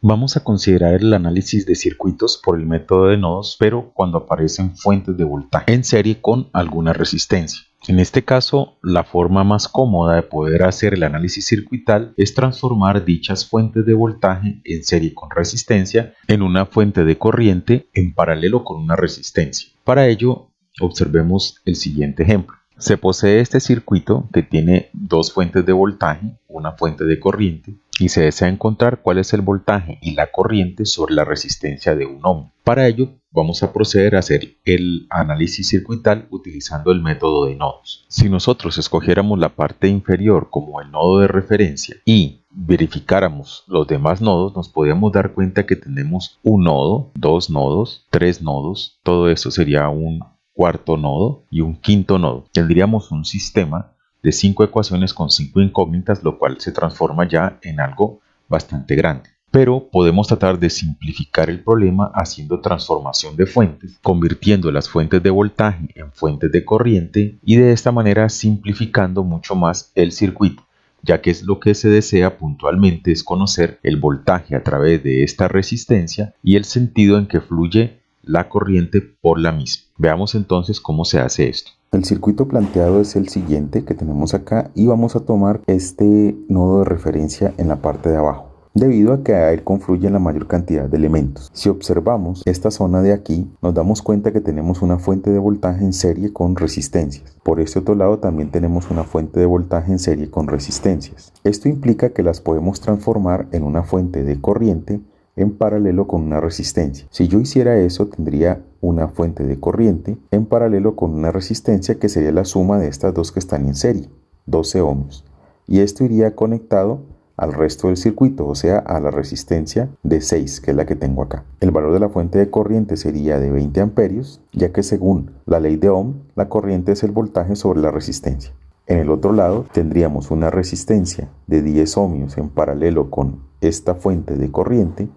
Vamos a considerar el análisis de circuitos por el método de nodos, pero cuando aparecen fuentes de voltaje en serie con alguna resistencia. En este caso, la forma más cómoda de poder hacer el análisis circuital es transformar dichas fuentes de voltaje en serie con resistencia en una fuente de corriente en paralelo con una resistencia. Para ello, observemos el siguiente ejemplo. Se posee este circuito que tiene dos fuentes de voltaje, una fuente de corriente, y se desea encontrar cuál es el voltaje y la corriente sobre la resistencia de un ohmio. Para ello, vamos a proceder a hacer el análisis circuital utilizando el método de nodos. Si nosotros escogiéramos la parte inferior como el nodo de referencia y verificáramos los demás nodos, nos podríamos dar cuenta que tenemos un nodo, dos nodos, tres nodos, todo esto sería un cuarto nodo y un quinto nodo. Tendríamos un sistema de 5 ecuaciones con 5 incógnitas, lo cual se transforma ya en algo bastante grande. Pero podemos tratar de simplificar el problema haciendo transformación de fuentes, convirtiendo las fuentes de voltaje en fuentes de corriente y de esta manera simplificando mucho más el circuito, ya que es lo que se desea puntualmente es conocer el voltaje a través de esta resistencia y el sentido en que fluye la corriente por la misma. Veamos entonces cómo se hace esto. El circuito planteado es el siguiente que tenemos acá y vamos a tomar este nodo de referencia en la parte de abajo, debido a que a él confluyen la mayor cantidad de elementos. Si observamos esta zona de aquí, nos damos cuenta que tenemos una fuente de voltaje en serie con resistencias. Por este otro lado también tenemos una fuente de voltaje en serie con resistencias. Esto implica que las podemos transformar en una fuente de corriente en paralelo con una resistencia. Si yo hiciera eso, tendría una fuente de corriente en paralelo con una resistencia que sería la suma de estas dos que están en serie, 12 ohmios. Y esto iría conectado al resto del circuito, o sea, a la resistencia de 6, que es la que tengo acá. El valor de la fuente de corriente sería de 20 amperios, ya que según la ley de Ohm, la corriente es el voltaje sobre la resistencia. En el otro lado tendríamos una resistencia de 10 ohmios en paralelo con esta fuente de corriente,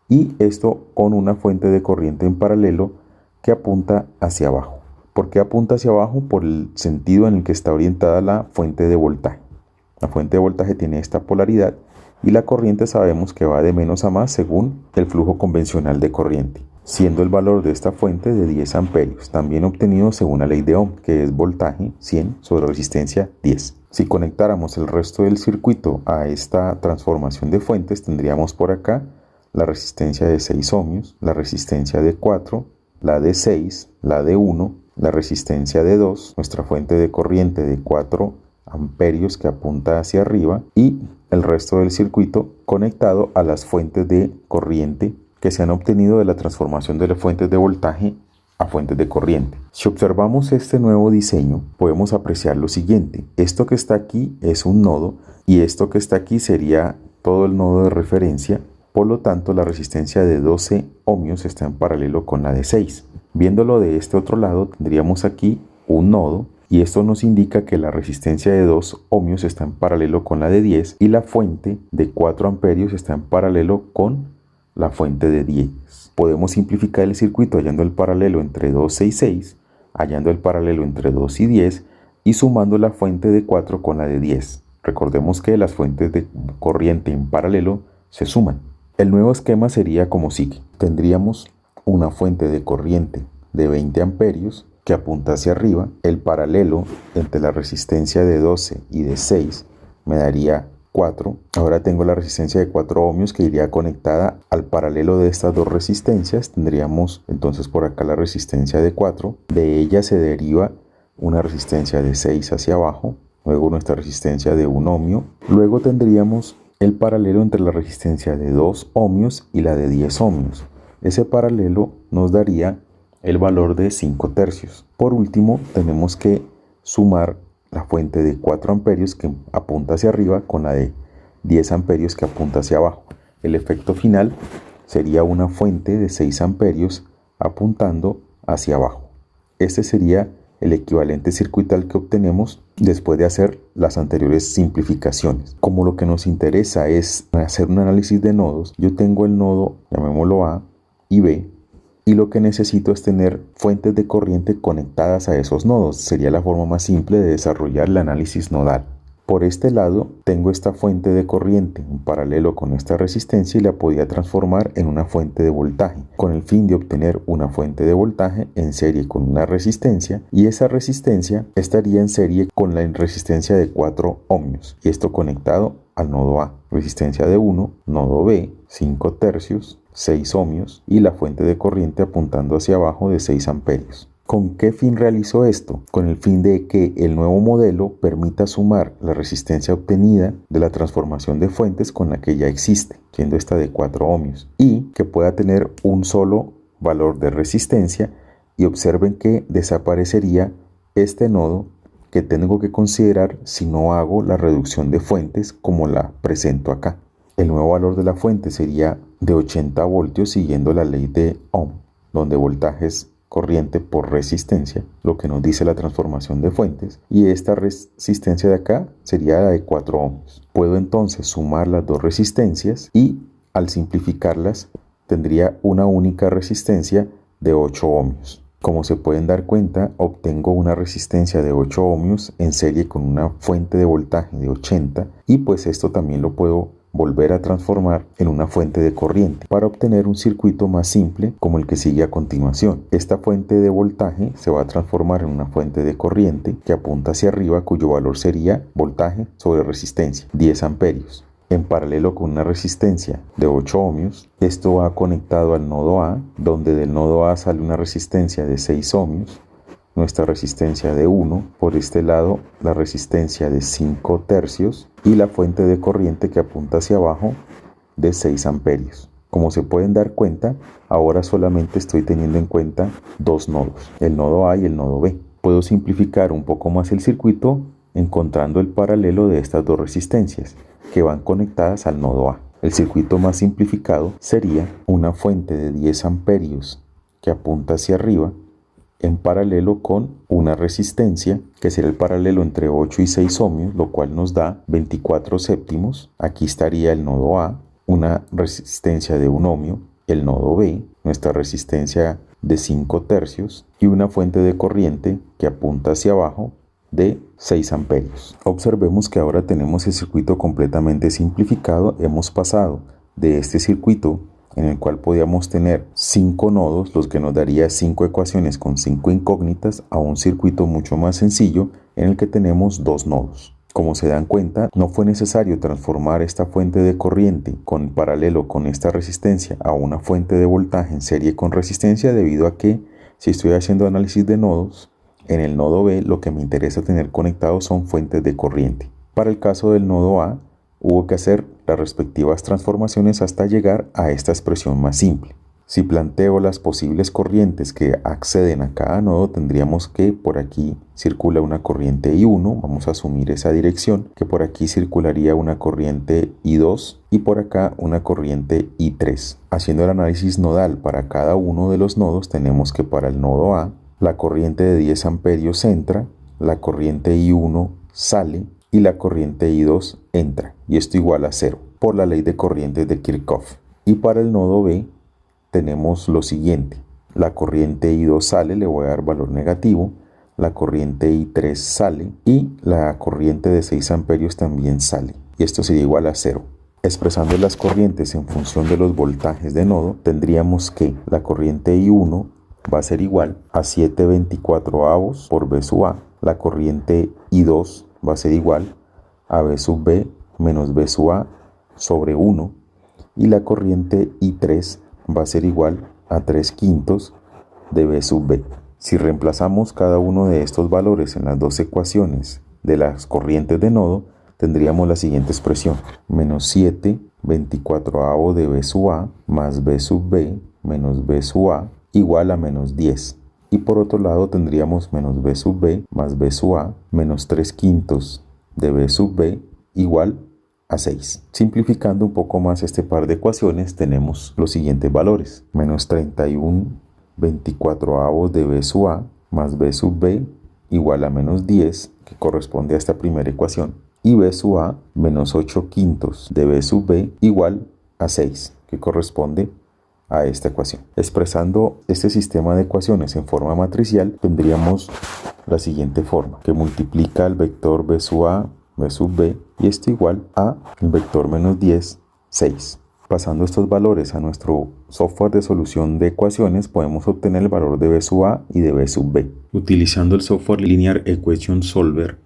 y esto con una fuente de corriente en paralelo que apunta hacia abajo. ¿Por qué apunta hacia abajo? Por el sentido en el que está orientada la fuente de voltaje. La fuente de voltaje tiene esta polaridad y la corriente sabemos que va de menos a más según el flujo convencional de corriente, siendo el valor de esta fuente de 10 amperios, también obtenido según la ley de Ohm, que es voltaje 100 sobre resistencia 10. Si conectáramos el resto del circuito a esta transformación de fuentes, tendríamos por acá la resistencia de 6 ohmios, la resistencia de 4, la de 6, la de 1, la resistencia de 2, nuestra fuente de corriente de 4 amperios que apunta hacia arriba y el resto del circuito conectado a las fuentes de corriente que se han obtenido de la transformación de las fuentes de voltaje a fuentes de corriente. Si observamos este nuevo diseño, podemos apreciar lo siguiente. Esto que está aquí es un nodo y esto que está aquí sería todo el nodo de referencia. Por lo tanto, la resistencia de 12 ohmios está en paralelo con la de 6. Viéndolo de este otro lado, tendríamos aquí un nodo y esto nos indica que la resistencia de 2 ohmios está en paralelo con la de 10 y la fuente de 4 amperios está en paralelo con la fuente de 10. Podemos simplificar el circuito hallando el paralelo entre 12 y 6, hallando el paralelo entre 2 y 10 y sumando la fuente de 4 con la de 10. Recordemos que las fuentes de corriente en paralelo se suman. El nuevo esquema sería como sigue. Tendríamos una fuente de corriente de 20 amperios que apunta hacia arriba. El paralelo entre la resistencia de 12 y de 6 me daría 4. Ahora tengo la resistencia de 4 ohmios que iría conectada al paralelo de estas dos resistencias. Tendríamos entonces por acá la resistencia de 4. De ella se deriva una resistencia de 6 hacia abajo. Luego nuestra resistencia de 1 ohmio. Luego tendríamos el paralelo entre la resistencia de 2 ohmios y la de 10 ohmios. Ese paralelo nos daría el valor de 5 tercios. Por último, tenemos que sumar la fuente de 4 amperios que apunta hacia arriba con la de 10 amperios que apunta hacia abajo. El efecto final sería una fuente de 6 amperios apuntando hacia abajo. Este sería el equivalente circuital que obtenemos después de hacer las anteriores simplificaciones. Como lo que nos interesa es hacer un análisis de nodos, yo tengo el nodo, llamémoslo A y B, y lo que necesito es tener fuentes de corriente conectadas a esos nodos. Sería la forma más simple de desarrollar el análisis nodal. Por este lado tengo esta fuente de corriente en paralelo con esta resistencia y la podía transformar en una fuente de voltaje con el fin de obtener una fuente de voltaje en serie con una resistencia, y esa resistencia estaría en serie con la resistencia de 4 ohmios y esto conectado al nodo A. Resistencia de 1, nodo B, 5 tercios, 6 ohmios y la fuente de corriente apuntando hacia abajo de 6 amperios. ¿Con qué fin realizo esto? Con el fin de que el nuevo modelo permita sumar la resistencia obtenida de la transformación de fuentes con la que ya existe, siendo esta de 4 ohmios, y que pueda tener un solo valor de resistencia, y observen que desaparecería este nodo que tengo que considerar si no hago la reducción de fuentes como la presento acá. El nuevo valor de la fuente sería de 80 voltios siguiendo la ley de Ohm, donde voltaje es corriente por resistencia, lo que nos dice la transformación de fuentes, y esta resistencia de acá sería la de 4 ohms. Puedo entonces sumar las dos resistencias y al simplificarlas tendría una única resistencia de 8 ohmios. Como se pueden dar cuenta, obtengo una resistencia de 8 ohmios en serie con una fuente de voltaje de 80, y pues esto también lo puedo volver a transformar en una fuente de corriente para obtener un circuito más simple como el que sigue a continuación. Esta fuente de voltaje se va a transformar en una fuente de corriente que apunta hacia arriba, cuyo valor sería voltaje sobre resistencia, 10 amperios. En paralelo con una resistencia de 8 ohmios, esto va conectado al nodo A, donde del nodo A sale una resistencia de 6 ohmios, nuestra resistencia de 1, por este lado la resistencia de 5 tercios y la fuente de corriente que apunta hacia abajo de 6 amperios. Como se pueden dar cuenta, ahora solamente estoy teniendo en cuenta dos nodos, el nodo A y el nodo B. Puedo simplificar un poco más el circuito encontrando el paralelo de estas dos resistencias que van conectadas al nodo A. El circuito más simplificado sería una fuente de 10 amperios que apunta hacia arriba en paralelo con una resistencia que será el paralelo entre 8 y 6 ohmios, lo cual nos da 24 séptimos. Aquí estaría el nodo A, una resistencia de 1 ohmio, el nodo B, nuestra resistencia de 5 tercios y una fuente de corriente que apunta hacia abajo de 6 amperios. Observemos que ahora tenemos el circuito completamente simplificado. Hemos pasado de este circuito en el cual podíamos tener 5 nodos, los que nos daría 5 ecuaciones con 5 incógnitas, a un circuito mucho más sencillo en el que tenemos 2 nodos. Como se dan cuenta, no fue necesario transformar esta fuente de corriente con paralelo con esta resistencia a una fuente de voltaje en serie con resistencia, debido a que si estoy haciendo análisis de nodos, en el nodo B lo que me interesa tener conectados son fuentes de corriente. Para el caso del nodo A, hubo que hacer las respectivas transformaciones hasta llegar a esta expresión más simple. Si planteo las posibles corrientes que acceden a cada nodo, tendríamos que por aquí circula una corriente I1, vamos a asumir esa dirección, que por aquí circularía una corriente I2 y por acá una corriente I3. Haciendo el análisis nodal para cada uno de los nodos, tenemos que para el nodo A, la corriente de 10 amperios entra, la corriente I1 sale y la corriente I2 entra, y esto igual a 0 por la ley de corrientes de Kirchhoff. Y para el nodo B tenemos lo siguiente: la corriente I2 sale, le voy a dar valor negativo, la corriente I3 sale y la corriente de 6 amperios también sale, y esto sería igual a 0. Expresando las corrientes en función de los voltajes de nodo, tendríamos que la corriente I1 va a ser igual a 7/24 por B sub A, la corriente I2 va a ser igual a B sub B menos B sub A sobre 1, y la corriente I3 va a ser igual a 3/5 de B sub B. Si reemplazamos cada uno de estos valores en las dos ecuaciones de las corrientes de nodo, tendríamos la siguiente expresión: menos 7/24 de B sub A más B sub B menos B sub A igual a menos 10. Y por otro lado tendríamos menos B sub B más B sub A menos 3/5 de B sub B igual a 6. Simplificando un poco más este par de ecuaciones, tenemos los siguientes valores: menos 31/24 de B sub A más B sub B igual a menos 10, que corresponde a esta primera ecuación, y B sub A menos 8/5 de B sub B igual a 6, que corresponde a esta ecuación. Expresando este sistema de ecuaciones en forma matricial, tendríamos la siguiente forma, que multiplica el vector B sub A B sub B, y esto igual a el vector menos 10, 6. Pasando estos valores a nuestro software de solución de ecuaciones, podemos obtener el valor de B sub A y de B sub B. Utilizando el software Linear Equation Solver,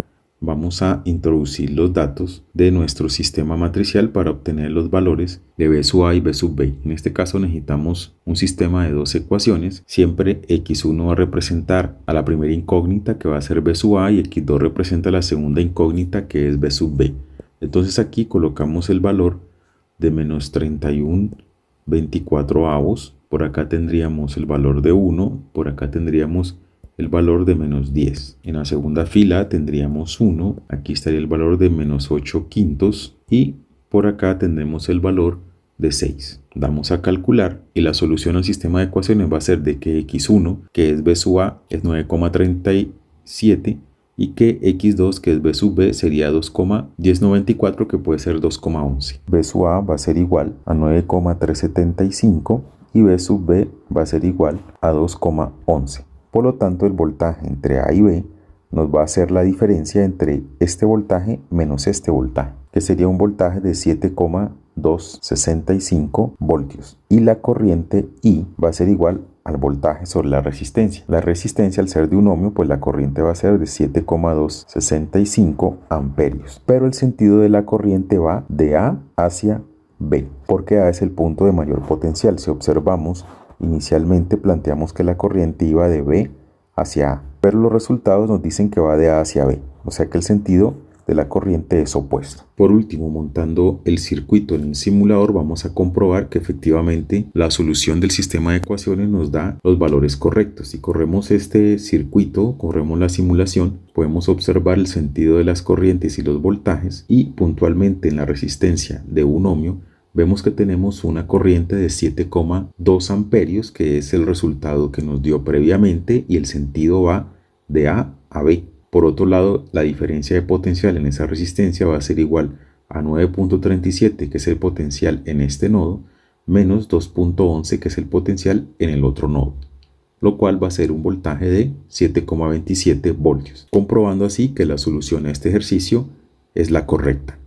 vamos a introducir los datos de nuestro sistema matricial para obtener los valores de B sub A y B sub B. En este caso necesitamos un sistema de dos ecuaciones. Siempre x1 va a representar a la primera incógnita, que va a ser B sub A, y x2 representa la segunda incógnita, que es B sub B. Entonces aquí colocamos el valor de menos 31/24, por acá tendríamos el valor de 1, por acá tendríamos el valor de menos 10. En la segunda fila tendríamos 1, aquí estaría el valor de menos 8/5 y por acá tendremos el valor de 6. Damos a calcular y la solución al sistema de ecuaciones va a ser de que x1, que es B sub A, es 9,37 y que x2, que es B sub B, sería 2,1094, que puede ser 2,11. B sub A va a ser igual a 9,375 y B sub B va a ser igual a 2,11. Por lo tanto, el voltaje entre A y B nos va a hacer la diferencia entre este voltaje menos este voltaje, que sería un voltaje de 7,265 voltios. Y la corriente I va a ser igual al voltaje sobre la resistencia. La resistencia, al ser de un ohmio, pues la corriente va a ser de 7,265 amperios. Pero el sentido de la corriente va de A hacia B, porque A es el punto de mayor potencial. Si observamos, inicialmente planteamos que la corriente iba de B hacia A, pero los resultados nos dicen que va de A hacia B, o sea que el sentido de la corriente es opuesto. Por último, montando el circuito en el simulador, vamos a comprobar que efectivamente la solución del sistema de ecuaciones nos da los valores correctos. Si corremos este circuito, corremos la simulación, podemos observar el sentido de las corrientes y los voltajes, y puntualmente en la resistencia de un ohmio vemos que tenemos una corriente de 7,2 amperios, que es el resultado que nos dio previamente, y el sentido va de A a B. Por otro lado, la diferencia de potencial en esa resistencia va a ser igual a 9,37, que es el potencial en este nodo, menos 2,11, que es el potencial en el otro nodo, lo cual va a ser un voltaje de 7,27 voltios, comprobando así que la solución a este ejercicio es la correcta.